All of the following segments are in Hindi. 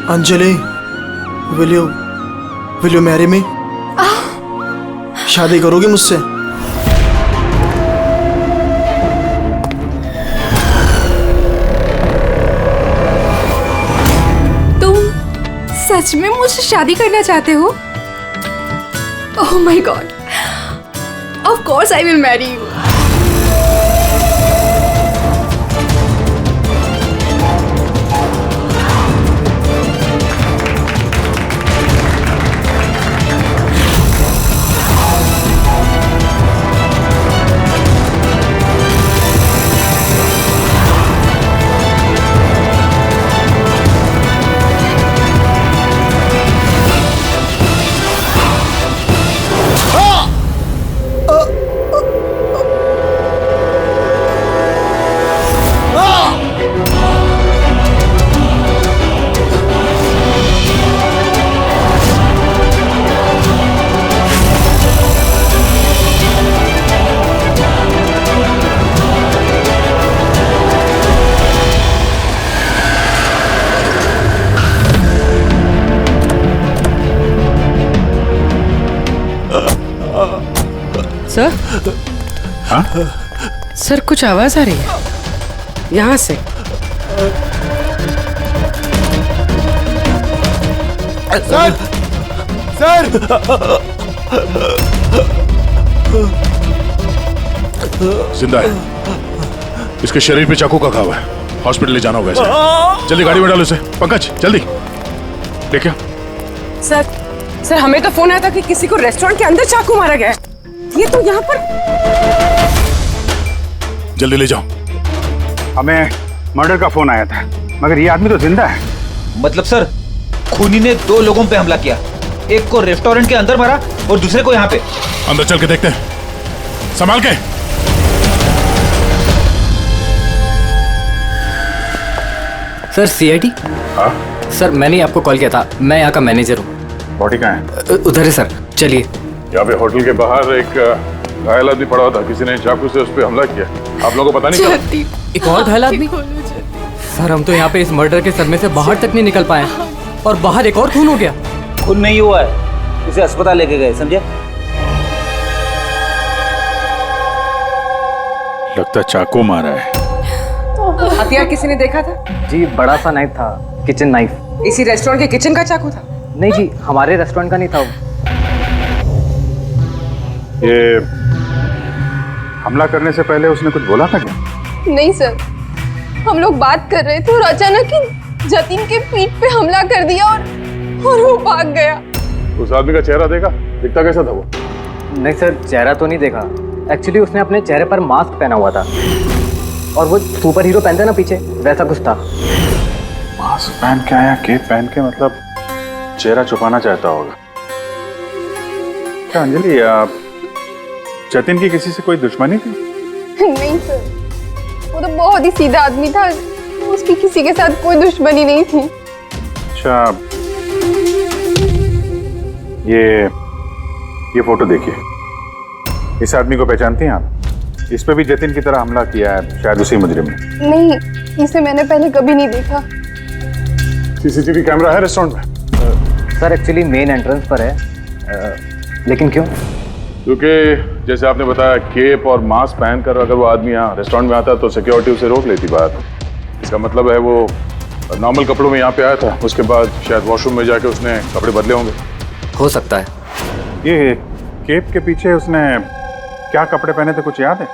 Anjali, will you marry me? शादी करोगी मुझसे? तुम सच में मुझसे शादी करना चाहते हो? Oh my God, of course I will marry you. Sir? हाँ? सर कुछ आवाज आ रही है यहाँ से। सर! सर! जिंदा है। इसके शरीर पे चाकू का घाव है। हॉस्पिटल ले जाना होगा इसे। जल्दी गाड़ी में डालो इसे। पंकज जल्दी लेके आओ। सर हमें तो फोन आया था कि किसी को रेस्टोरेंट के अंदर चाकू मारा गया है। ये तो यहाँ पर। जल्दी ले जाओ। हमें मर्डर का फोन आया था, मगर ये आदमी तो जिंदा है। मतलब सर, खूनी ने 2 लोगों पे हमला किया, एक को रेस्टोरेंट के अंदर मारा और दूसरे को यहाँ पे। अंदर चल के देखते हैं। संभाल के। Sir CID? हाँ? सर मैंने आपको कॉल किया था, मैं यहाँ का मैनेजर हूँ। बॉडी कहाँ है? उधर है सर, चलिए। यहाँ पे होटल के बाहर एक घायल आदमी पड़ा हुआ था। किसी ने चाकू से उस पर हमला किया। आप लोगों को पता नहीं चला? एक और घायल आदमी? सर हम तो यहाँ पे इस मर्डर के सदमे से बाहर तक नहीं निकल पाए और बाहर एक और खून हो गया। खून नहीं हुआ है, उसे अस्पताल लेके गए, समझे? लगता चाकू मारा है। हथियार किसी ने देखा था? जी बड़ा सा नाइफ था, किचन नाइफ। इसी रेस्टोरेंट के किचन का चाकू था? नहीं जी, हमारे रेस्टोरेंट का नहीं था वो। ये हमला करने से पहले उसने कुछ बोला था क्या? नहीं सर, हम लोग बात कर रहे थे और अचानक ही जतिन के पीठ पे हमला कर दिया और वो भाग गया। उस आदमी का चेहरा देखा? दिखता कैसा था वो? नहीं सर, चेहरा तो नहीं देखा। एक्चुअली उसने अपने चेहरे पर मास्क पहना हुआ था और वो सुपर हीरो पहनता है ना पीछे, वैसा कुछ था। मास्क पहन के आया, केप पहन के, मतलब चेहरा छुपाना चाहता होगा। क्या अंजलि, जतिन की किसी से कोई दुश्मनी थी? नहीं सर, वो तो बहुत ही सीधा आदमी था, उसकी किसी के साथ कोई दुश्मनी नहीं थी। अच्छा, ये फोटो देखिए। इस आदमी को पहचानती हैं आप? इस पे भी जतिन की तरह हमला किया है, शायद उसी मुजरिम ने। नहीं, इसे मैंने पहले कभी नहीं देखा। सीसीटीवी कैमरा है रेस्टोरेंट में? सर एक्चुअली मेन एंट्रेंस पर है, लेकिन क्यों? क्योंकि जैसे आपने बताया, केप और मास्क पहनकर अगर वो आदमी यहाँ रेस्टोरेंट में आता तो सिक्योरिटी उसे रोक लेती बाहर। इसका मतलब है वो नॉर्मल कपड़ों में यहाँ पे आया था, उसके बाद शायद वॉशरूम में जाके उसने कपड़े बदले होंगे। हो सकता है। ये केप के पीछे उसने क्या कपड़े पहने थे, कुछ याद है?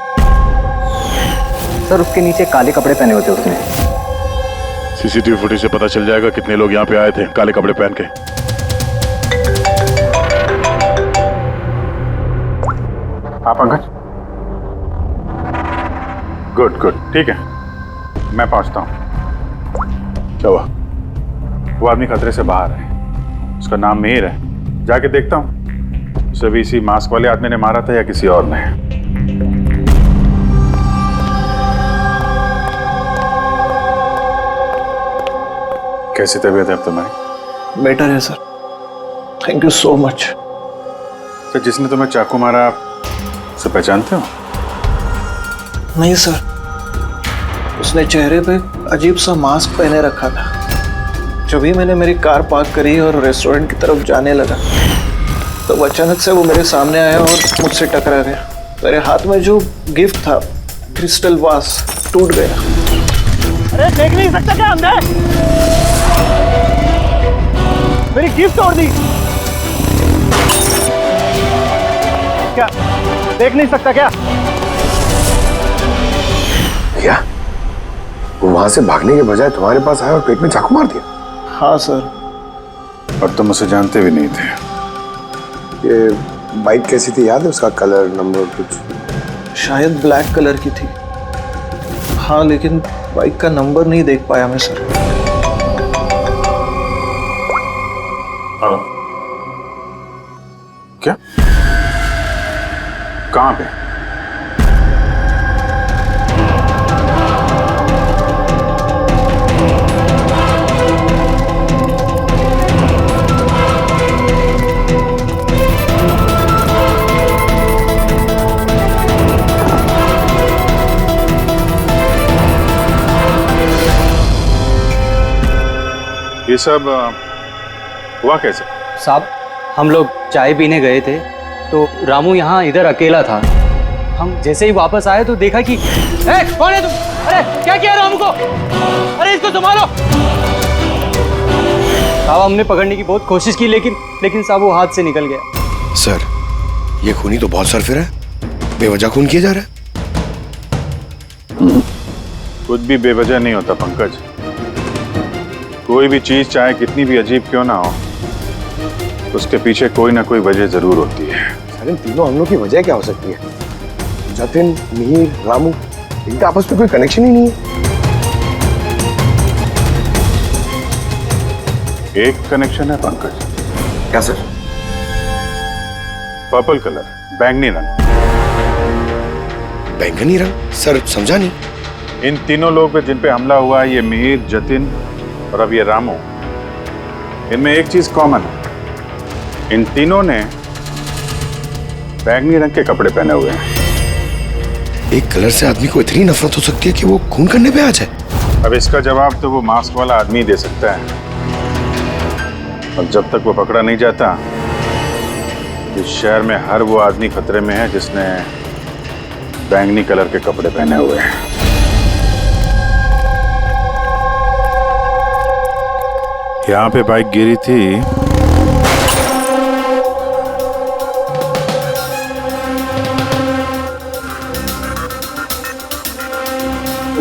सर उसके नीचे काले कपड़े पहने होते उसने। सीसीटीवी फुटेज से पता चल जाएगा कितने लोग यहाँ पे आए थे काले कपड़े पहन के। हाँ पंकज, गुड, ठीक है, मैं पहुंचता हूँ। क्या हुआ? वो आदमी खतरे से बाहर है, उसका नाम मीर है। जाके देखता हूँ उसे भी इसी मास्क वाले आदमी ने मारा था या किसी और ने। कैसी तबीयत है अब तुम्हारी? बेटर है sir, thank you so much. तो जिसने तुम्हें चाकू मारा, उसे पहचानते हो? नहीं सर, उसने चेहरे पे अजीब सा मास्क पहने रखा था। जब ही मैंने मेरी कार पार्क करी और रेस्टोरेंट की तरफ जाने लगा तो अचानक से वो मेरे सामने आया और मुझसे टकरा गया। मेरे हाथ में जो गिफ्ट था, क्रिस्टल वास, टूट गया। अरे देख नहीं सकता क्या अंदर? मेरी गिफ्ट तोड़ दी। क्या देख नहीं सकता क्या? क्या वो वहां से भागने के बजाय तुम्हारे पास आया और पेट में चाकू मार दिया? हाँ सर। और तुम उसे जानते भी नहीं थे? ये बाइक कैसी थी याद है? उसका कलर, नंबर कुछ? शायद ब्लैक कलर की थी। हाँ, लेकिन बाइक का नंबर नहीं देख पाया मैं सर। क्या? कहां पे? ये सब हुआ कैसे? साहब, हम लोग चाय पीने गए थे तो रामू यहाँ इधर अकेला था। हम जैसे ही वापस आए तो देखा कि कौन है तुम? अरे क्या किया रामू को? अरे इसको संभालो। साहब, हमने पकड़ने की बहुत कोशिश की लेकिन साहब वो हाथ से निकल गया। सर, ये खूनी तो बहुत सरफिरा है, बेवजह खून किया जा रहा है। कुछ भी बेवजह नहीं होता पंकज। कोई भी चीज चाहे कितनी भी अजीब क्यों ना हो, उसके पीछे कोई ना कोई वजह जरूर होती है। सर, इन तीनों हमलों की वजह क्या हो सकती है? जतिन, मिहिर, रामू, इनका आपस में कोई कनेक्शन ही नहीं है। एक कनेक्शन है पंकज। क्या सर? पर्पल कलर, बैंगनी रंग। बैंगनी रंग? सर समझा नहीं। इन तीनों लोग पे जिन पे हमला हुआ है, ये मिहिर, जतिन और अब ये रामू, इनमें एक चीज कॉमन है। इन तीनों ने बैंगनी रंग के कपड़े पहने हुए हैं। एक कलर से आदमी को इतनी नफरत हो सकती है कि वो खून करने पे आ जाए? अब इसका जवाब तो वो मास्क वाला आदमी दे सकता है। और जब तक वो पकड़ा नहीं जाता, इस शहर में हर वो आदमी खतरे में है जिसने बैंगनी कलर के कपड़े पहने हुए हैं। यहाँ पे बाइक गिरी थी,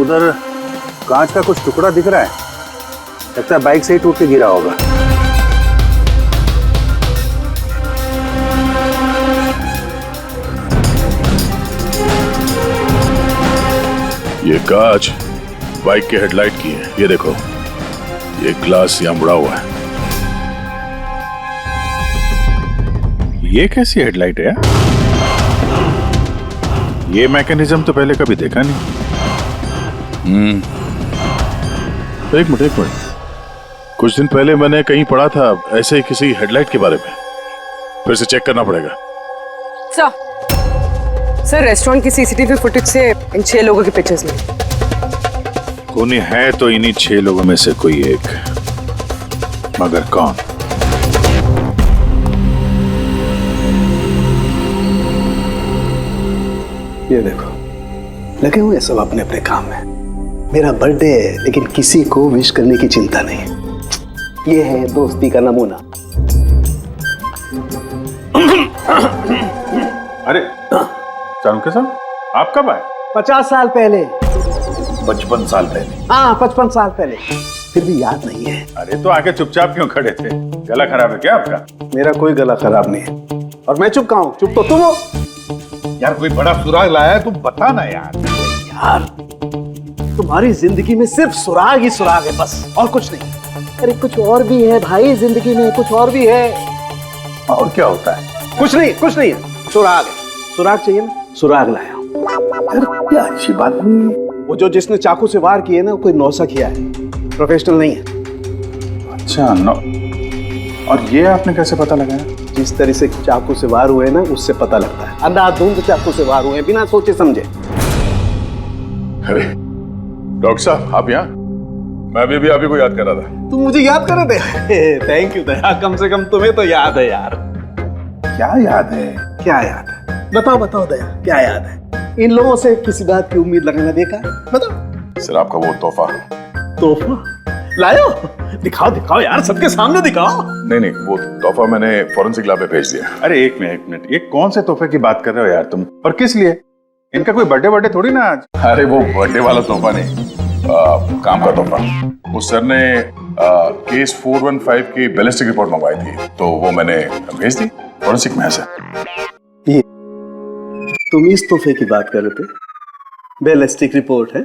उधर कांच का कुछ टुकड़ा दिख रहा है। लगता है बाइक से ही टूट के गिरा होगा। ये कांच बाइक के हेडलाइट की है। ये देखो, ये ग्लास यहाँ मुड़ा हुआ है। ये कैसी हेडलाइट है यार? ये मैकेनिज्म तो पहले कभी देखा नहीं। एक मिनट। कुछ दिन पहले मैंने कहीं पढ़ा था ऐसे ही किसी हेडलाइट के बारे में। फिर से चेक करना पड़ेगा। सर, रेस्टोरेंट की सीसीटीवी फुटेज से इन 6 लोगों की पिक्चर्स में। खूनी है तो इन्हीं 6 लोगों में से कोई एक, मगर कौन? ये देखो, लगे हुए सब अपने अपने काम में। मेरा बर्थडे है लेकिन किसी को विश करने की चिंता नहीं। ये है दोस्ती का नमूना। अरे चाणक्य साहब, आप कब आए? 50 साल पहले। 55 साल पहले? हाँ, 55 साल पहले। फिर भी याद नहीं है। अरे तो आके चुपचाप क्यों खड़े थे? गला खराब है क्या आपका? मेरा कोई गला खराब नहीं है। और मैं चुप कहाँ हूँ? चुप तो तुम हो। यार कोई बड़ा सुराग लाया है, तुम बता ना यार। यार, तुम्हारी जिंदगी में सिर्फ सुराग ही सुराग है, बस और कुछ नहीं। अरे कुछ और भी है भाई, जिंदगी में कुछ और भी है। और क्या होता है? कुछ नहीं है। सुराग है। सुराग चाहिए ना? सुराग लाया हूं। यार क्या अच्छी बात नहीं है। वो जो जिसने चाकू से वार किए ना, कोई नौसा किया है, प्रोफेशनल नहीं है। अच्छा, नो। और ये आपने कैसे पता लगाया? जिस तरह से चाकू से वार हुए ना, उससे पता लगता है। अंधाधुंध चाकू से वार हुए, बिना सोचे समझे। अरे डॉक्टर साहब, आप यहाँ? मैं अभी आप ही को याद कर रहा था। तुम मुझे याद कर रहे थे? थैंक यू दया, कम से कम तुम्हें तो याद है यार। क्या याद है? क्या याद है? बताओ बताओ दया, क्या याद है? इन लोगों से किसी बात की उम्मीद लगाना देखा है? बताओ। सर आपका वो तोहफा। तोहफा लायो? दिखाओ दिखाओ यार, सबके सामने दिखाओ। नहीं, वो तोहफा मैंने फॉरेंसिक लैब में भेज दिया। अरे एक मिनट, ये कौन से तोहफे की बात कर रहे हो यार तुम, और किस लिए? इनका कोई बर्थडे थोड़ी ना आज। अरे वो बर्थडे वाला तोहफा नहीं, काम का तोहफा। उस सर ने केस 415 की बैलिस्टिक रिपोर्ट मंगवाई थी, तो वो मैंने भेज दी फॉरेंसिक में से। ये तुम इस तोहफे की बात कर रहे थे? बैलिस्टिक रिपोर्ट है?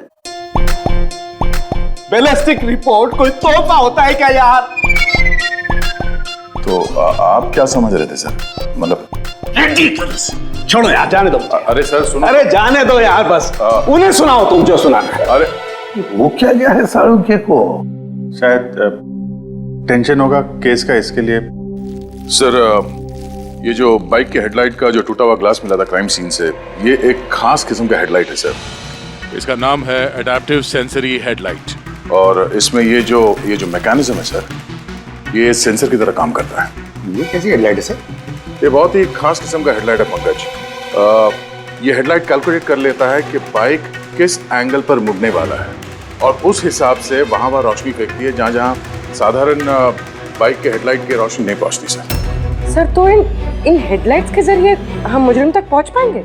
बैलिस्टिक रिपोर्ट कोई तोहफा होता है क्या यार? तो आप क्या समझ रहे थे सर? मतलब छोड़ो यार, जाने दो। अरे सर सुनो। अरे जाने दो यार, बस उन्हें सुनाओ तुम जो सुनाना है। अरे वो क्या गया है सारुख्य को? शायद टेंशन होगा केस का, इसके लिए। सर ये जो बाइक के हेडलाइट का जो टूटा हुआ ग्लास मिला था क्राइम सीन से, ये एक खास किस्म का हेडलाइट है सर। इसका नाम है एडेप्टिव सेंसरी हेडलाइट, और इसमें ये जो मैकेनिज्म है सर, ये सेंसर की तरह काम करता है। ये कैसी हेडलाइट है सर? ये बहुत ही खास किस्म का हेडलाइट है पंकज। ये हेडलाइट कैलकुलेट कर लेता है कि बाइक किस एंगल पर मुड़ने वाला है, और उस हिसाब से वहां रोशनी फेंकती है जहां साधारण बाइक के हेडलाइट की रोशनी नहीं पहुंचती सर। तो इन हेडलाइट्स के जरिए हम मुजरिम तक पहुंच पाएंगे?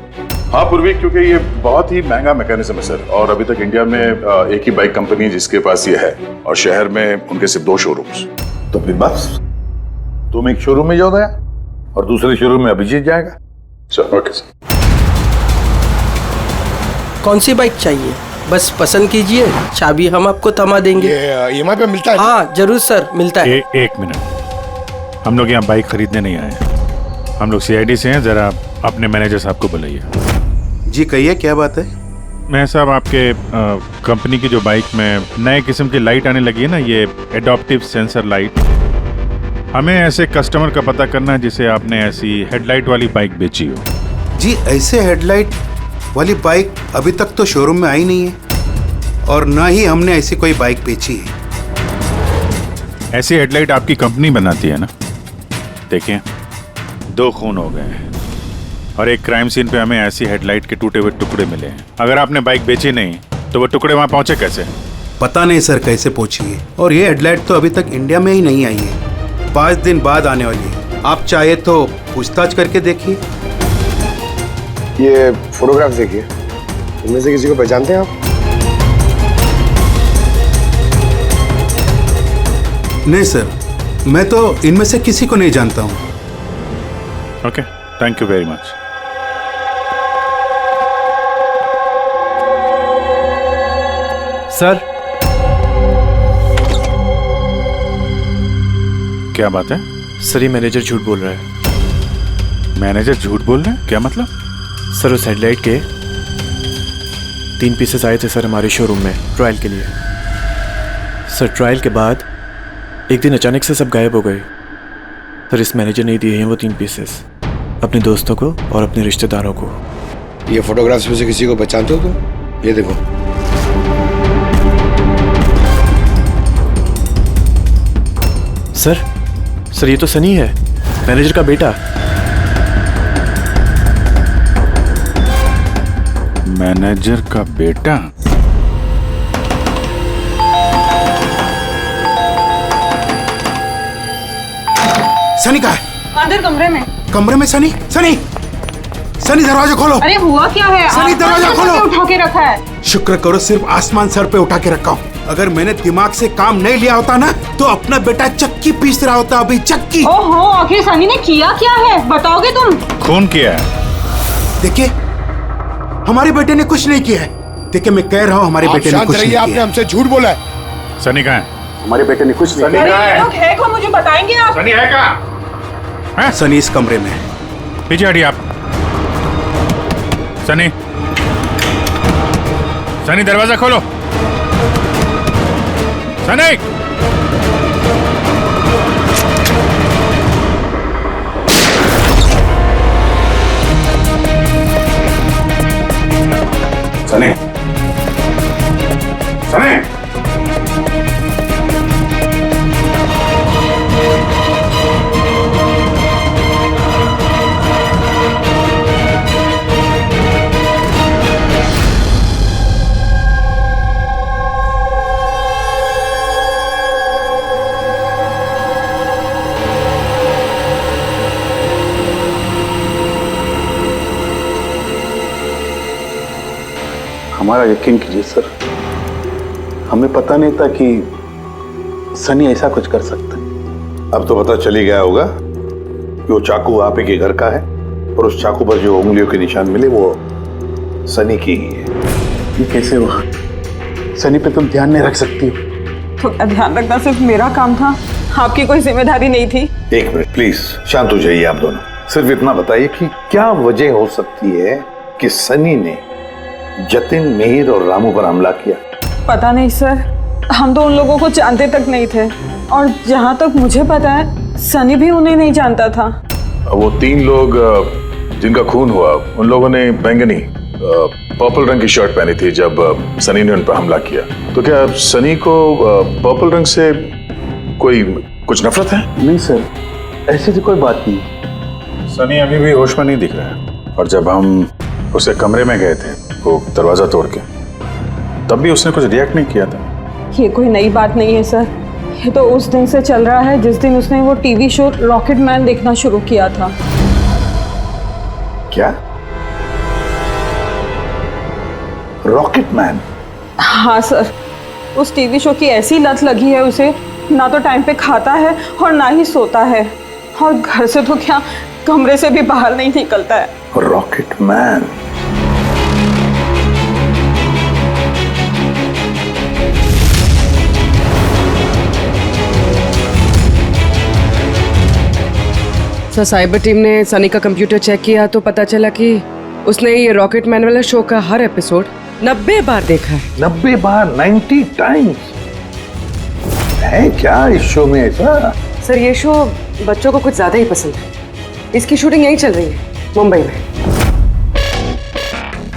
हाँ पूर्वी, क्योंकि ये बहुत ही महंगा मैकेनिज्म है सर, और अभी तक इंडिया में एक ही बाइक कंपनी है जिसके पास ये है, और शहर में उनके सिर्फ 2 शोरूम्स। तो फिर बस तुम एक शोरूम में जाओ गया और दूसरे शोरूम में अभिजीत जाएगा। Sir okay sir. कौन सी बाइक चाहिए? बस पसंद कीजिए, चाबी हम आपको थमा देंगे। EMI पे मिलता है? हाँ जरूर सर, मिलता है। एक मिनट, हम लोग यहाँ बाइक खरीदने नहीं आए, हम लोग CID से हैं। जरा अपने मैनेजर साहब को बुलाइए। जी कहिए, क्या बात है? मैं साहब आपके कंपनी की जो बाइक में नए किस्म की लाइट आने लगी है ना, ये एडॉप्टिव सेंसर लाइट, हमें ऐसे कस्टमर का पता करना है जिसे आपने ऐसी हेडलाइट वाली बाइक बेची हो। जी ऐसे हेडलाइट वाली बाइक अभी तक तो शोरूम में आई नहीं है, और ना ही हमने ऐसी कोई बाइक बेची है। ऐसी हेडलाइट आपकी कंपनी बनाती है ना? देखिए 2 खून हो गए हैं, और एक क्राइम सीन पे हमें ऐसी हेडलाइट के टूटे हुए टुकड़े मिले हैं। अगर आपने बाइक बेची नहीं तो वो टुकड़े वहां पहुंचे कैसे? पता नहीं सर कैसे पहुंची है, और ये हेडलाइट तो अभी तक इंडिया में ही नहीं आई है, 5 दिन बाद आने वाली है। आप चाहे तो पूछताछ करके देखिए। ये फोटोग्राफ देखिए, इनमें से किसी को पहचानते हैं आप? नहीं सर, मैं तो इनमें से किसी को नहीं जानता हूँ। Okay, thank you very much. Sir क्या बात है? सर ये मैनेजर झूठ बोल रहा है। मैनेजर झूठ बोल रहे हैं? क्या मतलब? सर उस हेडलाइट के 3 पीसेस आए थे सर हमारे शोरूम में ट्रायल के लिए। सर ट्रायल के बाद एक दिन अचानक से सब गायब हो गए। सर इस मैनेजर ने दिए हैं वो 3 पीसेस अपने दोस्तों को और अपने रिश्तेदारों को। ये फोटोग्राफ्स में से किसी को पहचानते हो तुम? ये देखो। सर ये तो सनी है, मैनेजर का बेटा। मैनेजर का बेटा? सनी कहाँ है? अंदर कमरे में। कमरे में? सनी सनी सनी दरवाजा खोलो। अरे हुआ क्या है? सनी दरवाजा खोलो। उठा के रखा है। शुक्र करो सिर्फ आसमान सर पे उठा के रखा हूँ। अगर मैंने दिमाग से काम नहीं लिया होता ना तो अपना बेटा चक्की पीस रहा होता अभी, चक्की। ओहो, आखिर सनी ने किया क्या है बताओगे तुम? खून किया है। देखिए हमारे बेटे ने कुछ नहीं किया है। देखिए मैं कह रहा हूँ हमारे बेटे ने कुछ नहीं किया। आपने हमसे झूठ बोला है। सनी कहाँ है? हमारे बेटे ने कुछ नहीं किया। अरे ये लोग है कौन, मुझे बताएंगे आप? सनी है कहाँ? सनी इस कमरे में है। पीछे हटिए आप। सनी सनी दरवाजा खोलो। सनी सनी सनी हमारा यकीन कीजिए सर, हमें पता नहीं था कि सनी ऐसा कुछ कर सकता है। अब तो पता चल ही गया होगा कि वो चाकू आप ही के घर का है और उस चाकू पर जो उंगलियों के निशान मिले वो सनी की ही है। ये कैसे हुआ? सनी पे तुम ध्यान नहीं रख सकती हो? तो क्या ध्यान रखना सिर्फ मेरा काम था, आपकी कोई जिम्मेदारी नहीं थी? एक मिनट प्लीज, शांत हो जाइए आप दोनों। सिर्फ इतना बताइए कि क्या वजह हो सकती है कि सनी ने जतिन, मिहिर और रामू पर हमला किया? पता नहीं सर, हम तो उन लोगों को जानते तक नहीं थे, और जहाँ तक मुझे पता है सनी भी उन्हें नहीं जानता था। वो 3 लोग जिनका खून हुआ, उन लोगों ने बैंगनी पर्पल रंग की शर्ट पहनी थी जब सनी ने उन पर हमला किया। तो क्या सनी को पर्पल रंग से कुछ नफरत है? नहीं सर, ऐसी तो कोई बात नहीं। सनी अभी भी होश में नहीं दिख रहा है, और जब हम उसे कमरे में गए थे वो दरवाजा तोड़ के, तब भी उसने कुछ रिएक्ट नहीं किया था। ये कोई नई बात नहीं है सर, ये तो उस दिन से चल रहा है जिस दिन उसने वो टीवी शो रॉकेट मैन देखना शुरू किया था। क्या? Rocket man? हाँ सर, उस टीवी शो की ऐसी लत लगी है उसे, ना तो टाइम पे खाता है और ना ही सोता है, और घर से तो क्या कमरे से भी बाहर नहीं निकलता है। Rocket man? Sir, cyber team ने सनी का कंप्यूटर चेक किया तो पता चला कि उसने ये रॉकेट मैन वाला शो का हर एपिसोड 90 बार देखा है। 90 बार? 90 टाइम्स? है क्या इस शो में ऐसा? सर, ये शो बच्चों को कुछ ज्यादा ही पसंद है। इसकी शूटिंग यहीं चल रही है, मुंबई में।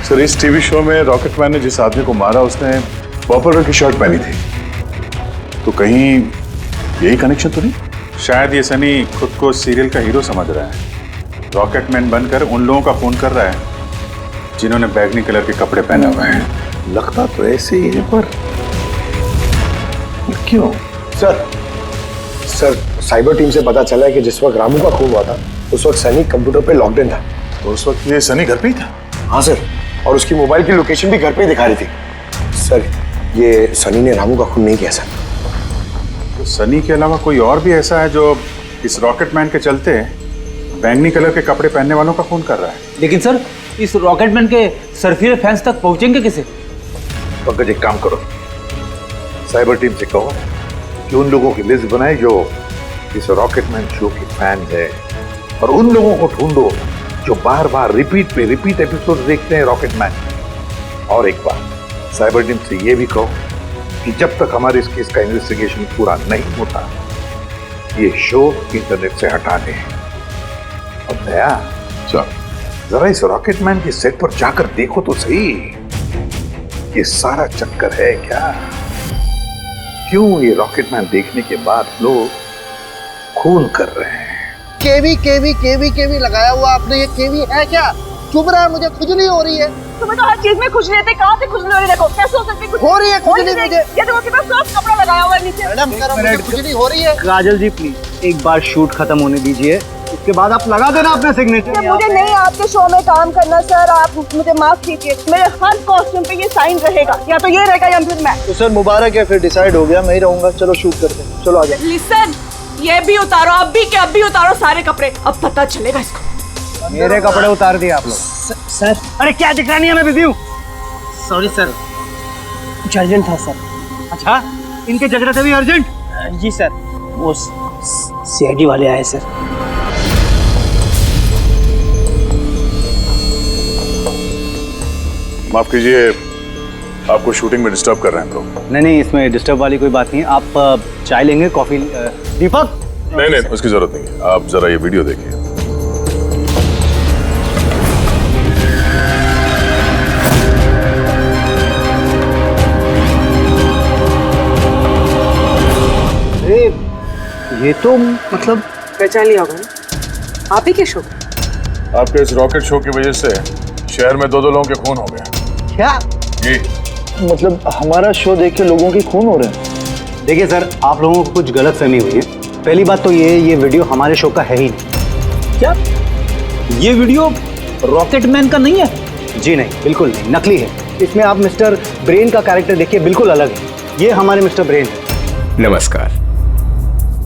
सर, इस टीवी शो में रॉकेट मैन ने जिस आदमी को मारा उसने पर्पल रंग की शर्ट पहनी थी, तो कहीं यही कनेक्शन तो नहीं? शायद ये सनी खुद को सीरियल का हीरो समझ रहा है, रॉकेट मैन बनकर उन लोगों का खून कर रहा है जिन्होंने बैगनी कलर के कपड़े पहने हुए हैं। लगता तो ऐसे ही है, पर क्यों? सर, साइबर टीम से पता चला है कि जिस वक्त रामू का खून हुआ था उस वक्त सनी कंप्यूटर पे लॉकडाउन था। तो उस वक्त ये सनी घर पे ही था? हाँ सर, और उसकी मोबाइल की लोकेशन भी घर पे ही दिखा रही थी। सर, ये सनी ने रामू का खून नहीं किया सर। तो सनी के अलावा कोई और भी ऐसा है जो इस रॉकेट मैन के चलते बैंगनी कलर के कपड़े पहनने वालों का खून कर रहा है? लेकिन सर, इस रॉकेटमैन के सरफिरे फैंस तक पहुंचेंगे कैसे? पंकज, एक काम करो, साइबर टीम से कहो कि उन लोगों की लिस्ट बनाए जो इस रॉकेटमैन शो के फैन है, और उन लोगों को ढूंढो जो बार बार रिपीट एपिसोड देखते हैं रॉकेटमैन। और एक बार साइबर टीम से ये भी कहो कि जब तक हमारे इस केस का इन्वेस्टिगेशन पूरा नहीं होता, ये शो इंटरनेट से हटा दें। और दया, जरा इस रॉकेटमैन के सेट पर जाकर देखो तो सही, ये सारा चक्कर है क्या? क्यों ये रॉकेटमैन देखने के बाद लोग खून कर रहे हैं? केवी लगाया हुआ आपने, ये केवी है क्या? चुभ रहा है, मुझे खुजली हो रही है। तुम्हें तो हर चीज में खुजली रहती है, कहाँ से खुजली हो रही है? देखो कैसे हो सकती है? हो रही है खुजली मुझे। ये देखो कितना सॉफ्ट कपड़ा लगाया हुआ है नीचे। मैडम, मुझे खुजली हो रही है। काजल जी प्लीज एक बार शूट खत्म होने दीजिए, उसके बाद आप लगा देना अपने सिग्नेचर। मुझे नहीं आपके शो में काम करना सर, आप मुझे माफ कीजिए। मेरे हर कॉस्ट्यूम पे ये साइन रहेगा, या तो ये रहेगा या फिर मैं। तो सर मुबारक है, फिर डिसाइड हो गया, मैं ही रहूंगा। चलो शूट करते हैं, चलो आ जाओ। लिसन, ये भी उतारो, अब भी उतारो सारे कपड़े, अब पता चलेगा इसको। मेरे कपड़े उतार दिए आप लोग। सर, अरे क्या दिख रहा नहीं है, मैं बिजी हूँ। सॉरी सर, कुछ अर्जेंट था सर। अच्छा, इनके जग रहे थे भी अर्जेंट? जी सर, वो सीआईडी वाले आए सर। माफ कीजिए, आपको शूटिंग में डिस्टर्ब कर रहे हैं तो? नहीं, इसमें डिस्टर्ब वाली कोई बात नहीं। आप चाय लेंगे, कॉफी? दीपक? नहीं, उसकी जरूरत नहीं है, आप जरा ये वीडियो देखिए। ये तो मतलब पहचान लिया होगा ना, आप ही के शो? आपके इस रॉकेट शो की वजह से शहर में 2 लोगों के खून हो गए। क्या? जी। मतलब हमारा शो देख के लोगों के खून हो रहे हैं? देखिए सर, आप लोगों को कुछ गलत फहमी हुई है। पहली बात तो ये वीडियो हमारे शो का है ही नहीं। क्या ये वीडियो रॉकेटमैन का नहीं है? जी नहीं, बिल्कुल नहीं, नकली है। इसमें आप मिस्टर ब्रेन का कैरेक्टर देखिए, बिल्कुल अलग है। ये हमारे मिस्टर ब्रेन है। नमस्कार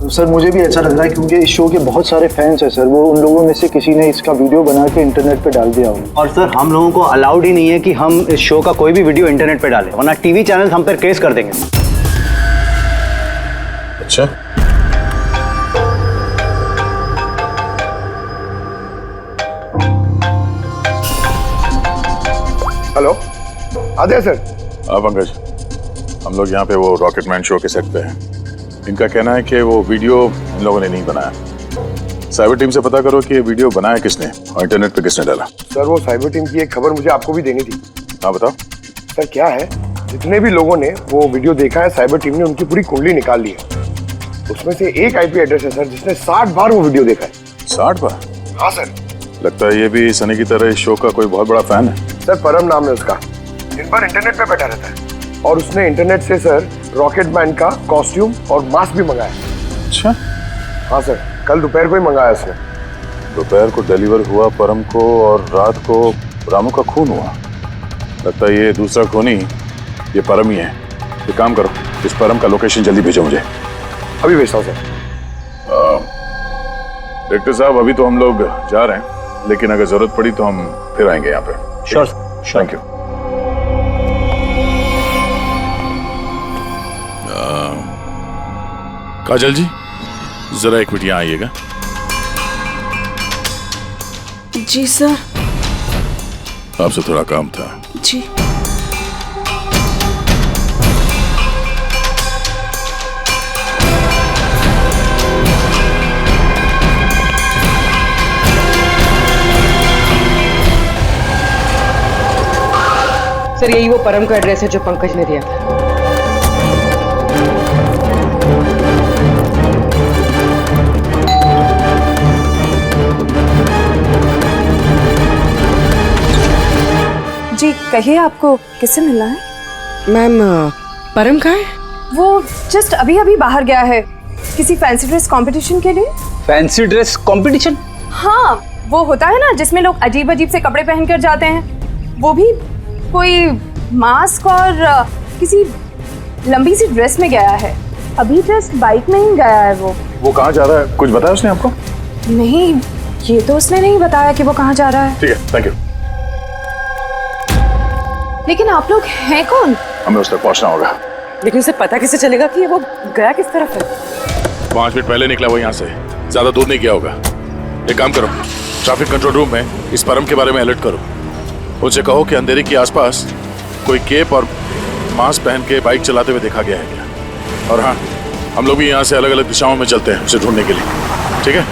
सर, मुझे भी ऐसा लग रहा है क्योंकि इस शो के बहुत सारे फैंस हैं सर, वो उन लोगों में से किसी ने इसका वीडियो बना के इंटरनेट पे डाल दिया होगा। और सर, हम लोगों को अलाउड ही नहीं है कि हम इस शो का कोई भी वीडियो इंटरनेट पे डालें, वरना टीवी चैनल हम पर केस कर देंगे। अच्छा, हेलो, आदित्य सर। पंकज, हम लोग यहाँ पे वो रॉकेटमैन शो के सेट पे हैं। इनका कहना है कि वो वीडियो इन लोगों ने नहीं बनाया। साइबर टीम से पता करो कि ये वीडियो बनाया किसने और इंटरनेट पे किसने डाला। सर, वो साइबर टीम की एक खबर मुझे आपको भी देनी थी। हाँ बताओ। सर, क्या है, जितने भी लोगों ने वो वीडियो देखा है, साइबर टीम ने उनकी पूरी कुंडली निकाल ली है। उसमें से एक आईपी एड्रेस है सर, जिसने 60 बार वो वीडियो देखा है। 60 बार? हाँ सर। लगता है ये भी सनी की तरह इस शो का कोई बहुत बड़ा फैन है। सर, परम नाम है उसका। दिन भर इंटरनेट पे बैठा रहता है और उसने इंटरनेट से सर रॉकेटमैन का कॉस्ट्यूम और मास्क भी मंगाया। अच्छा। हाँ सर, कल दोपहर को ही मंगाया उसने। दोपहर को डिलीवर हुआ परम को और रात को रामू का खून हुआ। लगता है ये दूसरा खूनी ये परम ही है। एक काम करो, इस परम का लोकेशन जल्दी भेजो मुझे। अभी भेजता हूँ सर। डायरेक्टर साहब, अभी तो हम लोग जा रहे हैं, लेकिन अगर जरूरत पड़ी तो हम फिर आएंगे यहाँ पे। Sure, thank you. Kajal ji, जरा एक मिनट यहाँ आइएगा। जी सर। आपसे थोड़ा काम था। जी। सर, यही वो परम का एड्रेस है जो पंकज ने दिया था। जी कहिए, आपको किससे मिलना है? मैम, परम कहाँ है? वो जस्ट अभी अभी बाहर गया है किसी फैंसी ड्रेस कंपटीशन के लिए। Fancy dress competition? हाँ, वो होता है ना जिसमें लोग अजीब अजीब से कपड़े पहनकर जाते हैं। वो भी कोई मास्क और किसी लंबी सी ड्रेस में गया है। अभी जस्ट बाइक में ही गया है वो कहाँ जा रहा है? कुछ बताया उसने आपको? नहीं, ये तो उसने नहीं बताया कि वो कहाँ जा रहा है। ठीक है, थैंक यू। लेकिन आप लोग हैं कौन? हमें उस तक पहुंचना होगा। लेकिन उसे पता कैसे चलेगा कि वो गया किस तरफ है? 5 मिनट पहले निकला वो यहाँ से, ज्यादा दूर नहीं गया होगा। एक काम करो, ट्रैफिक कंट्रोल रूम में इस परम के बारे में अलर्ट करो। उनसे कहो कि अंधेरे के आसपास कोई केप और मास्क पहन के बाइक चलाते हुए देखा गया है क्या। और हाँ, हम लोग भी यहाँ से अलग अलग दिशाओं में चलते हैं उसे ढूंढने के लिए। ठीक है?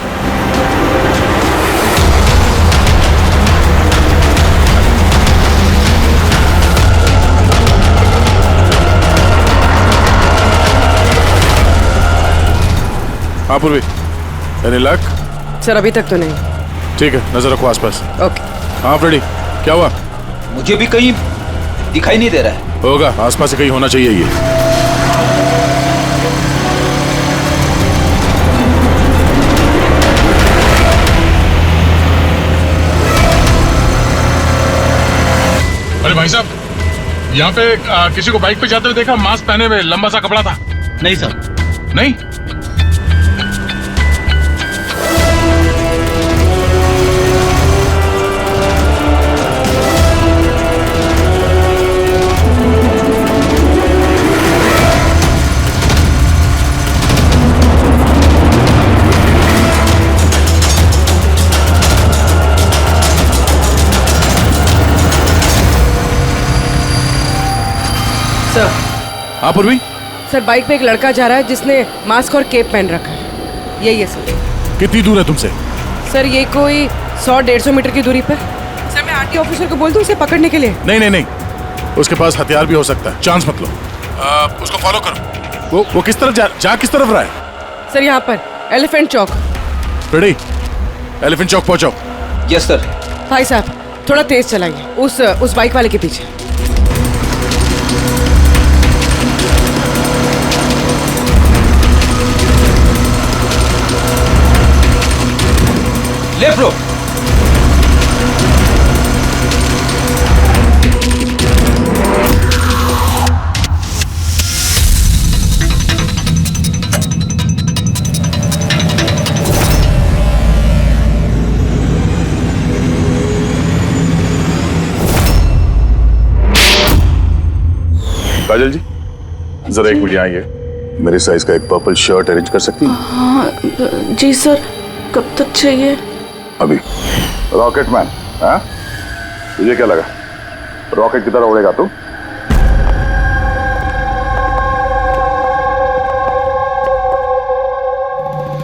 हाँ पूर्वी, एनी लक? सर, अभी तक तो नहीं। ठीक है, नजर रखो आसपास। ओके। हाँ फ्रेडी, क्या हुआ? मुझे भी कहीं दिखाई नहीं दे रहा है। होगा, आसपास से कहीं होना चाहिए ये। अरे भाई साहब, यहाँ पे किसी को बाइक पे जाते हुए देखा, मास्क पहने हुए, लंबा सा कपड़ा था। नहीं सर। नहीं? सर। हाँ पूर्वी? सर, बाइक पे एक लड़का जा रहा है जिसने मास्क और केप पहन रखा है। यही है सर। कितनी दूर है तुमसे? सर, ये कोई 100-150 मीटर की दूरी पर। सर, मैं आरटी ऑफिसर को बोल दूं उसे पकड़ने के लिए? नहीं नहीं नहीं, उसके पास हथियार भी हो सकता है, चांस मत लो। उसको फॉलो करो। वो किस तरफ जा किस तरफ रहा है? सर, यहाँ पर एलिफेंट चौक। रेडी, एलिफेंट चौक पहुंचो। Yes sir. भाई साहब, थोड़ा तेज चलाइए, उस बाइक वाले के पीछे। लेफ्ट रो। जरा एक मिनट आइए, मेरे साइज का एक पर्पल शर्ट अरेंज कर सकती हैं? हाँ जी सर, कब तक चाहिए? अभी। रॉकेटमैन, हाँ? तुझे क्या लगा रॉकेट की तरह उड़ेगा तू?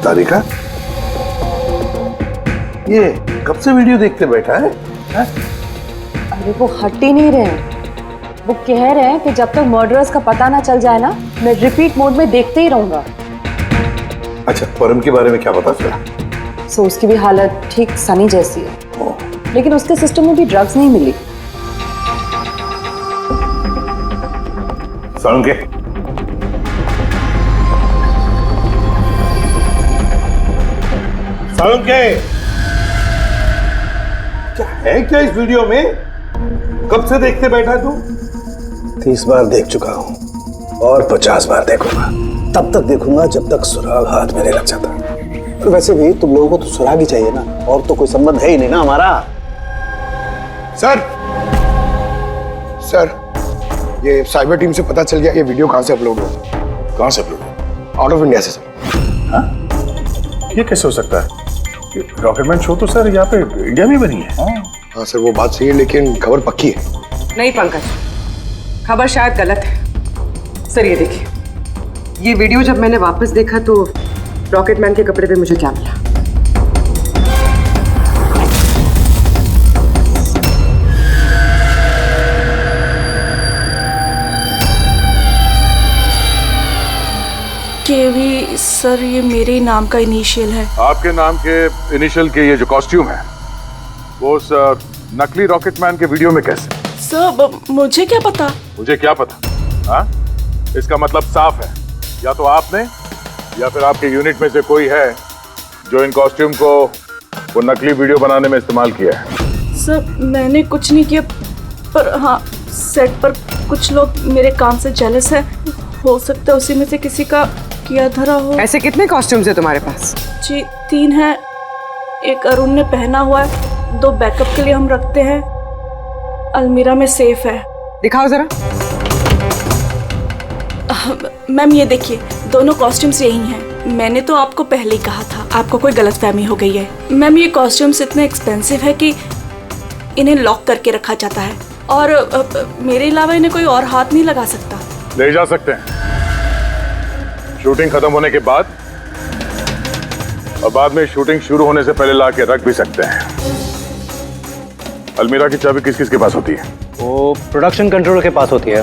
तारिका, ये कब से वीडियो देखते बैठा है? अरे वो हट ही नहीं रहे हैं। वो कह रहे हैं कि जब तक मर्डरर्स का पता ना चल जाए ना, मैं रिपीट मोड में देखते ही रहूंगा। अच्छा, परम के बारे में क्या पता चला? सो उसकी भी हालत ठीक सनी जैसी है, लेकिन उसके सिस्टम में भी ड्रग्स नहीं मिली। सालुंके, सालुंके, क्या है क्या इस वीडियो में? कब से देखते बैठा तू? 30 बार देख चुका हूँ और 50 बार देखूंगा। तब तक देखूंगा जब तक सुराग हाथ में नहीं लग जाता। और वैसे भी तुम लोगों को तो सुराग ही चाहिए ना, और तो कोई संबंध है ही नहीं ना हमारा। सर, सर, ये साइबर टीम से पता चल गया ये वीडियो कहाँ से अपलोड हुआ? कहाँ से अपलोड हुआ? आउट ऑफ इंडिया से सर। हाँ? ये कैसे हो सकता है? रॉकेटमैन शो तो सर यहाँ पे इंडिया में बनी है। हाँ सर, वो बात सही है, लेकिन खबर पक्की है। नहीं पंकज, खबर शायद गलत है। सर ये देखिए, ये वीडियो जब मैंने वापस देखा तो रॉकेटमैन के कपड़े पे मुझे क्या मिला? केवी सर, ये मेरे ही नाम का इनिशियल है। आपके नाम के इनिशियल के ये जो कॉस्ट्यूम है वो उस नकली रॉकेटमैन के वीडियो में कैसे? सर मुझे क्या पता? मुझे क्या पता? हाँ? इसका मतलब साफ है, या तो आपने या फिर आपके यूनिट में से कोई है जो इन कॉस्ट्यूम को वो नकली वीडियो बनाने में इस्तेमाल किया है। सर मैंने कुछ नहीं किया, पर हाँ सेट पर कुछ लोग मेरे काम से जेलस है। हो सकता है उसी में से किसी का किया धरा हो। ऐसे कितने कॉस्ट्यूम्स है तुम्हारे पास? जी 3 हैं। एक अरुण ने पहना हुआ है, 2 बैकअप के लिए हम रखते हैं, अलमीरा में सेफ है। दिखाओ जरा। मैम ये देखिए, दोनों कॉस्ट्यूम्स यही हैं। मैंने तो आपको पहले ही कहा था, आपको कोई गलतफहमी हो गई है। मैम ये कॉस्ट्यूम्स इतने एक्सपेंसिव है कि इन्हें लॉक करके रखा जाता है, और मेरे अलावा इन्हें कोई और हाथ नहीं लगा सकता। ले जा सकते हैं शूटिंग खत्म होने के बाद, और बाद में शूटिंग शुरू होने से पहले ला के रख भी सकते हैं। अलमीरा की चाबी किस किस के पास होती है? वो प्रोडक्शन कंट्रोलर के पास होती है,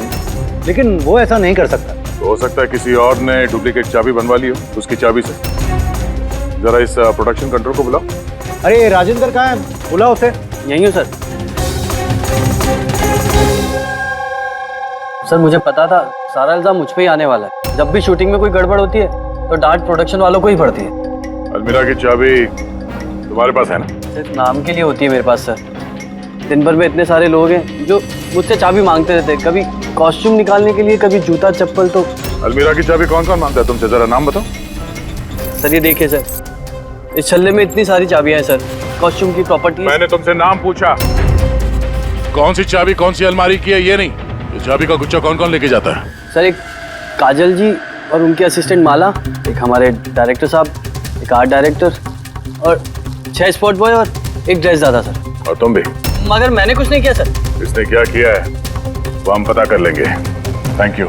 लेकिन वो ऐसा नहीं कर सकता। तो हो सकता है किसी और ने डुप्लीकेट चाबी बनवा ली हो उसकी चाबी से। जरा इस प्रोडक्शन कंट्रोल को बुलाओ। अरे राजेंद्र कहाँ है? बुलाओ उसे। यही हूँ सर। सर मुझे पता था सारा इल्जाम मुझ पे ही आने वाला है। जब भी शूटिंग में कोई गड़बड़ होती है तो डांट प्रोडक्शन वालों को ही पड़ती है। अलमीरा की चाबी तुम्हारे पास है ना? सिर्फ नाम के लिए होती है मेरे पास सर। दिन भर में इतने सारे लोग हैं जो मुझसे चाबी मांगते रहते हैं, कभी कॉस्ट्यूम निकालने के लिए, कभी जूता चप्पल। तो अलमीरा की चाबी कौन कौन मांगता है तुमसे? जरा नाम बताओ। सर ये देखिए सर, इस छल्ले में इतनी सारी चाबियां हैं सर, कॉस्ट्यूम की प्रॉपर्टी। मैंने तुमसे नाम पूछा, कौन सी चाबी कौन सी अलमारी की है, ये नहीं। ये चाबी का गुच्छा कौन कौन लेके जाता है? सर एक काजल जी और उनके असिस्टेंट माला, एक हमारे डायरेक्टर साहब, एक आर्ट डायरेक्टर, और 6 स्पॉट बॉय और एक ड्रेस दादा सर। और तुम भी? मगर मैंने कुछ नहीं किया सर। इसने क्या किया है वो हम पता कर लेंगे। Thank you.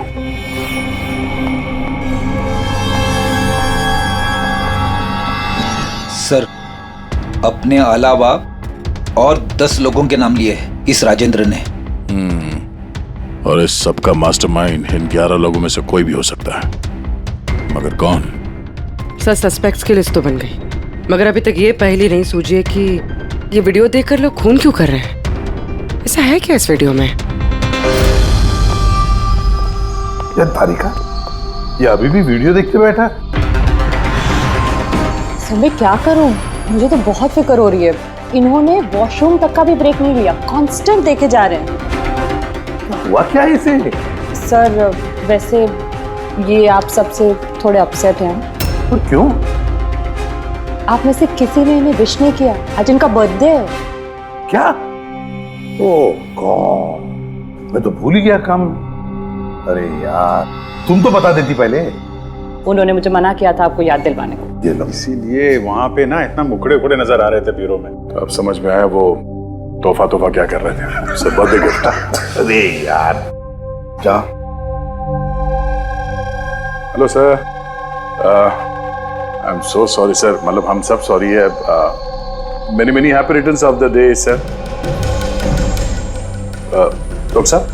सर अपने अलावा और 10 लोगों के नाम लिए हैं इस राजेंद्र ने। और इस सब का मास्टरमाइंड इन 11 लोगों में से कोई भी हो सकता है, मगर कौन? सर सस्पेक्ट्स की लिस्ट तो बन गई, मगर अभी तक ये पहली नहीं सूझी है कि ये वीडियो देखकर लोग खून क्यों कर रहे हैं। ऐसा है क्या इस वीडियो में? यार तारिका, ये अभी भी वीडियो देखते बैठा? सर मैं क्या करूं, मुझे तो बहुत फिक्र हो रही है। इन्होंने वॉशरूम तक का भी ब्रेक नहीं लिया, कांस्टेंट देखे जा रहे हैं। हुआ क्या इसे? सर वैसे ये आप सबसे थोड़े अपसेट हैं। और क्यों? आप में से किसी ने इन्हें विश नहीं किया, आज इनका बर्थडे है। क्या? ओह गॉड, मैं तो भूल ही गया काम। अरे यार, तुम तो बता देती पहले। उन्होंने मुझे मना किया था आपको याद दिलवाने को। ये लो। इसीलिए वहां पे ना इतना मुखड़े उखड़े नजर आ रहे थे ब्यूरो में, तो अब समझ में आया वो तोहफा क्या कर रहे थे। सब बर्थडे गिफ्ट। अरे यार, क्या? Hello sir, I am so sorry sir, मतलब हम सब सॉरी है। Many happy returns of the day sir. Doctor साहब,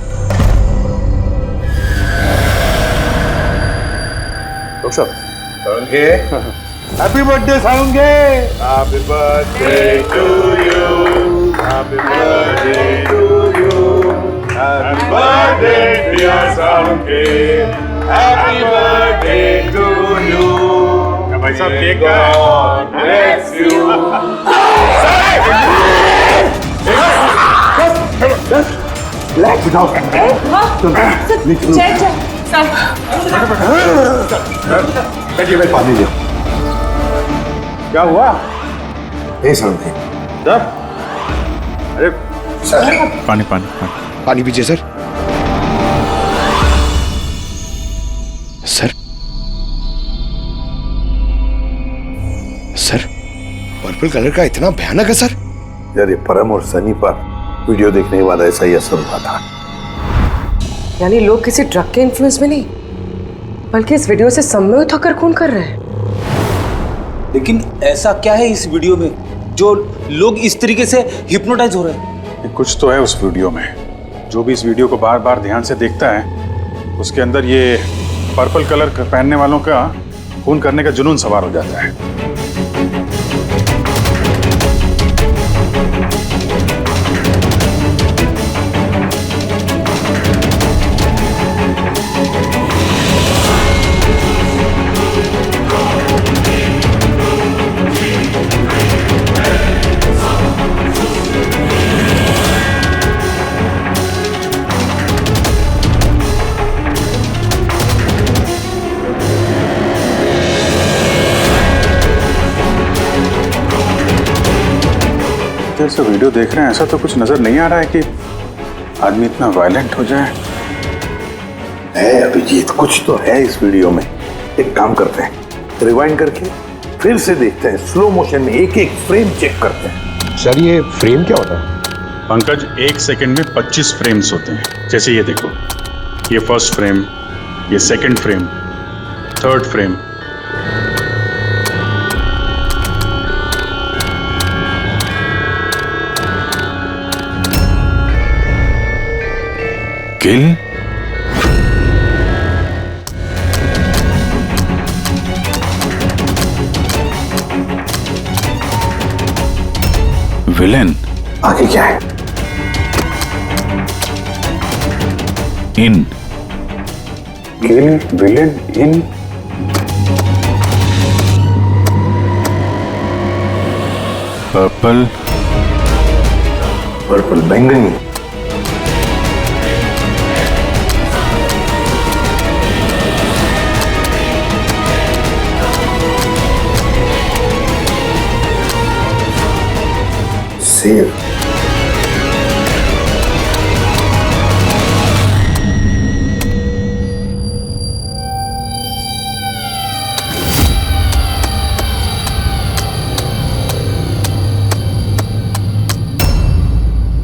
डॉक्टर साहब, हैप्पी बर्थडे साउंगे। Happy birthday to you, happy birthday to you, happy birthday dear साउंगे, हैप्पी बर्थडे टू यू। भाई साहब cake God bless you. Relax जाओ। बैठिए, मैं पानी दे। क्या हुआ? ए साउंगे, सर, अरे पानी पानी पानी पानी पीजिए सर। सर, पर्पल कलर का इतना भयानक है सर? यार, ये परम और सनी पर वीडियो देखने के बाद ऐसा ही असर हुआ था। यानी लोग किसी ड्रग के इन्फ्लुएंस में नहीं, बल्कि इस वीडियो से सम्मोहित होकर खून कर रहे हैं। लेकिन ऐसा क्या है इस वीडियो में जो लोग इस तरीके से हिप्नोटाइज हो रहे हैं? कुछ तो है उस वीडियो में। जो भी इस वीडियो को बार बार ध्यान से देखता है, उसके अंदर ये पर्पल कलर पहनने वालों का खून करने का जुनून सवार हो जाता है। से वीडियो देख रहे हैं, ऐसा तो कुछ नजर नहीं आ रहा है कि आदमी इतना वायलेंट हो जाए। है अभिजीत, कुछ तो है इस वीडियो में। एक काम करते हैं, रिवाइंड करके फिर से देखते हैं, स्लो मोशन में एक एक फ्रेम चेक करते हैं। सर, ये फ्रेम क्या होता है? पंकज, 1 सेकंड में 25 फ्रेम्स होते हैं। जैसे ये देखो, ये फर्स्ट फ्रेम, ये सेकंड फ्रेम, थर्ड फ्रेम। किल, विलेन, आगे क्या है? इन, किल, विलेन, इन, पर्पल, पर्पल बैंगनी, save,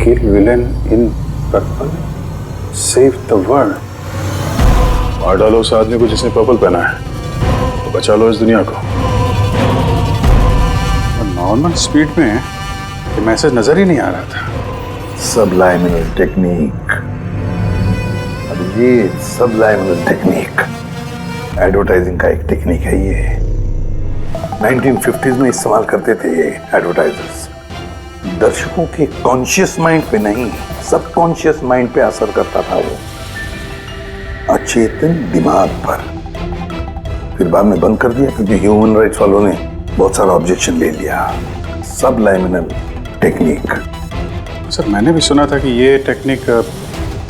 kill villain in purple, save the world। मार डालो उस आदमी को जिसने पर्पल पहना है, तो बचा लो इस दुनिया को। नॉर्मल स्पीड में ये मैसेज नजर ही नहीं आ रहा था। सबलाइमिनल टेक्निक, अब ये सबलाइमिनल टेक्निक एडवर्टाइजिंग का एक टेक्निक है। ये 1950s में इस्तेमाल करते थे ये एडवर्टाइजर्स। दर्शकों के कॉन्शियस माइंड पे नहीं, सबकॉन्शियस माइंड पे असर करता था वो, अचेतन दिमाग पर। फिर बाद में बंद कर दिया क्योंकि ह्यूमन राइट्स वालों ने बहुत सारा ऑब्जेक्शन ले लिया। सबलाइमिनल टेक्निक। सर, मैंने भी सुना था कि ये टेक्निक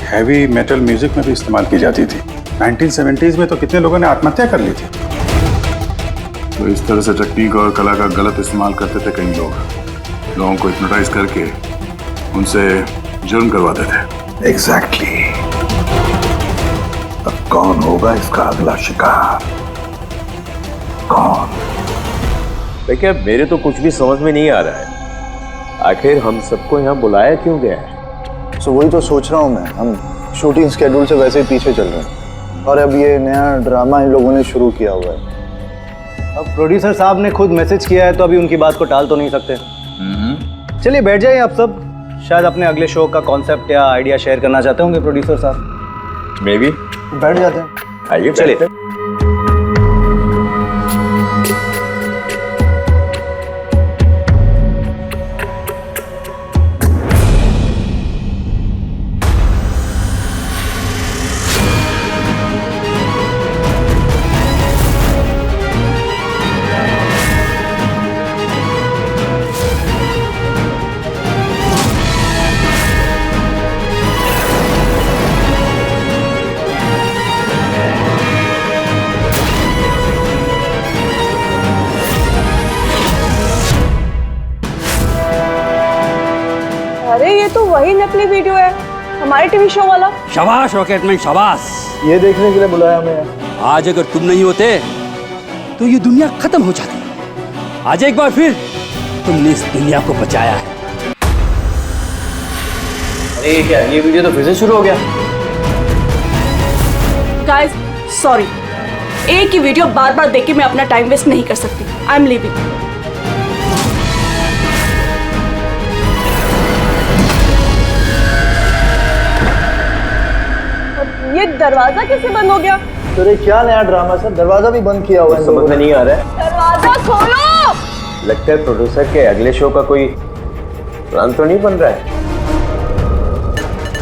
हैवी मेटल म्यूजिक में भी इस्तेमाल की जाती थी। 1970s में तो कितने लोगों ने आत्महत्या कर ली थी। तो इस तरह से टेक्निक और कला का गलत इस्तेमाल करते थे कई लोगों को हिप्नोटाइज करके उनसे जुर्म करवाते थे। एग्जैक्टली। अब कौन होगा इसका अगला शिकार? कौन? देखिए मेरे तो कुछ भी समझ में नहीं आ रहा है, आखिर हम सबको यहाँ बुलाया क्यों गया है? सो वही तो सोच रहा हूँ मैं। हम शूटिंग स्केड्यूल से वैसे ही पीछे चल रहे हैं और अब ये नया ड्रामा इन लोगों ने शुरू किया हुआ है। अब प्रोड्यूसर साहब ने खुद मैसेज किया है तो अभी उनकी बात को टाल तो नहीं सकते। चलिए बैठ जाइए आप सब, शायद अपने अगले शो का कॉन्सेप्ट या आइडिया शेयर करना चाहते होंगे प्रोड्यूसर साहब। मे बी बैठ जाते हैं। आइए चलिए। अरे ये तो वही नकली वीडियो है, हमारे टीवी शो वाला। शाबाश रॉकेटमैन शाबाश। ये देखने के लिए बुलाया हमें। आज अगर तुम नहीं होते तो ये दुनिया खत्म हो जाती। आज एक बार फिर तुमने इस दुनिया को बचाया है। अरे ये क्या, ये वीडियो तो फिर से शुरू हो गया। गाइस सॉरी, एक ही वीडियो बार बार देख के मैं अपना टाइम वेस्ट नहीं कर सकती। I am leaving. ये दरवाजा कैसे बंद हो गया? तो ये क्या नया ड्रामा सर? दरवाजा भी बंद किया हुआ है। समझ में नहीं आ रहा है। दरवाजा खोलो। लगता है प्रोड्यूसर के अगले शो का कोई प्लान तो नहीं बन रहा है।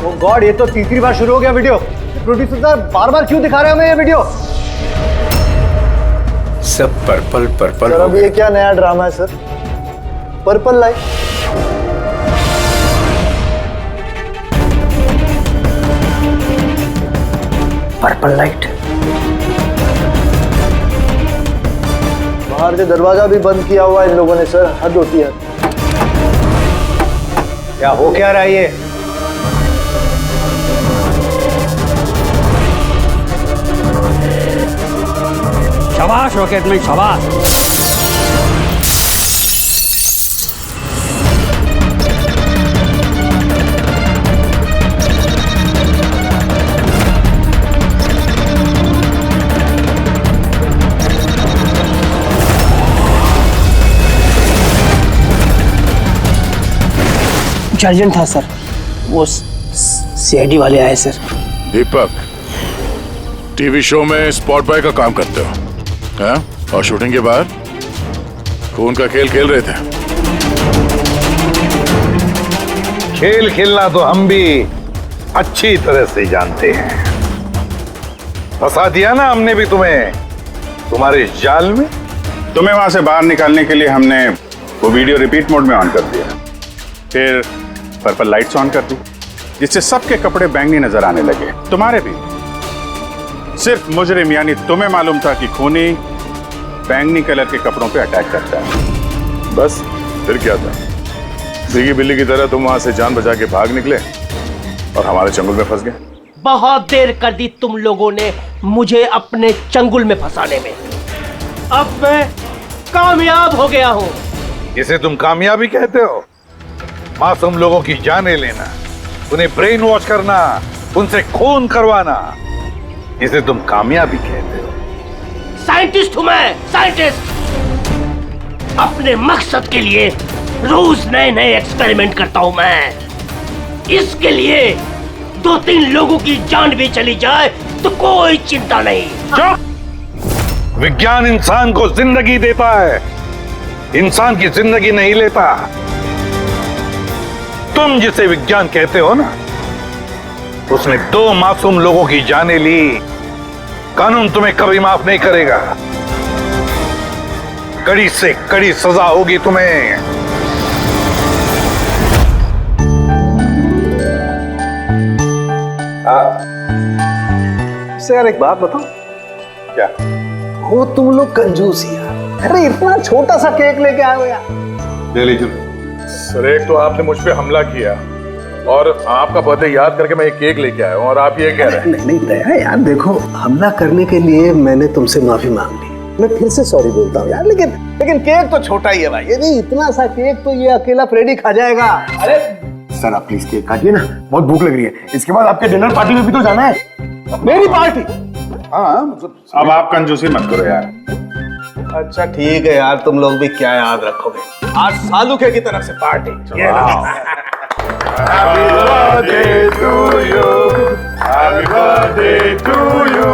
ओ गॉड, ये तो तीसरी बार शुरू हो गया वीडियो। प्रोड्यूसर साहब बार बार क्यों दिखा रहे हैं हमें ये वीडियो? सब पर्पल पर्पल सर अब ये क्या नया ड्रामा है sir? Purple light. Purple light. बाहर से दरवाजा भी बंद किया हुआ है इन लोगों ने सर, हद होती है। क्या हो क्या रहा है ये? शाबाश रॉकेटमैन शाबाश। कुछ अर्जेंट था सर, वो सीआईडी वाले आए सर। दीपक, टीवी शो में स्पॉट बॉय का काम करते हो, हैं? और शूटिंग के बाद खून का खेल खेल रहे थे। खेल खेलना तो हम भी अच्छी तरह से जानते हैं। फंसा दिया ना हमने भी तुम्हें तुम्हारे जाल में। तुम्हें वहां से बाहर निकालने के लिए हमने वो वीडियो रिपीट मोड में ऑन कर दिया, फिर पर्पल लाइट्स ऑन कर दी, जिससे सबके कपड़े बैंगनी नजर आने लगे, तुम्हारे भी। सिर्फ मुजरिम यानी तुम्हें मालूम था कि खूनी बैंगनी कलर के कपड़ों पे अटैक करता है। बस फिर क्या था, सीगी बिल्ली की तरह तुम वहां से जान बचा के भाग निकले और हमारे चंगुल में फंस गए। बहुत देर कर दी तुम लोगों ने मुझे अपने चंगुल में फंसाने में। अब मैं कामयाब हो गया हूँ। इसे तुम कामयाबी कहते हो? मासूम लोगों की जानें लेना, उन्हें ब्रेन वॉश करना, उनसे खून करवाना, इसे तुम कामयाबी कहते हो? साइंटिस्ट हूं मैं, साइंटिस्ट। अपने मकसद के लिए रोज नए नए एक्सपेरिमेंट करता हूं मैं। इसके लिए 2-3 लोगों की जान भी चली जाए तो कोई चिंता नहीं। चुप! विज्ञान इंसान को जिंदगी देता है, इंसान की जिंदगी नहीं लेता। तुम जिसे विज्ञान कहते हो ना, उसने 2 मासूम लोगों की जानें ली। कानून तुम्हें कभी माफ नहीं करेगा। कड़ी से कड़ी सजा होगी तुम्हें। इससे यार एक बात बताओ। क्या? हो तुम लोग कंजूस यार। अरे इतना छोटा सा केक लेके आए हो यार। ले लीजिए सर। एक तो आपने मुझ पे हमला किया और आपका बर्थडे याद करके मैं ये केक लेके आया हूँ और आप ये कह रहे हैं। नहीं दया यार, देखो हमला करने के लिए मैंने तुमसे माफी मांग ली, मैं फिर से सॉरी बोलता हूँ यार, लेकिन केक तो छोटा ही है भाई। ये नहीं, इतना सा केक तो ये अकेला फ्रेडी खा जाएगा। अरे सर आप प्लीज केक काटिए ना, बहुत भूख लग रही है। इसके बाद आपके डिनर पार्टी में भी तो जाना है। मेरी पार्टी? हाँ मतलब अब आप कंजूसी मत करो यार। अच्छा ठीक है यार, तुम लोग भी क्या याद रखोगे, आज सालुके की तरफ से party. Happy birthday to you. Happy birthday to you.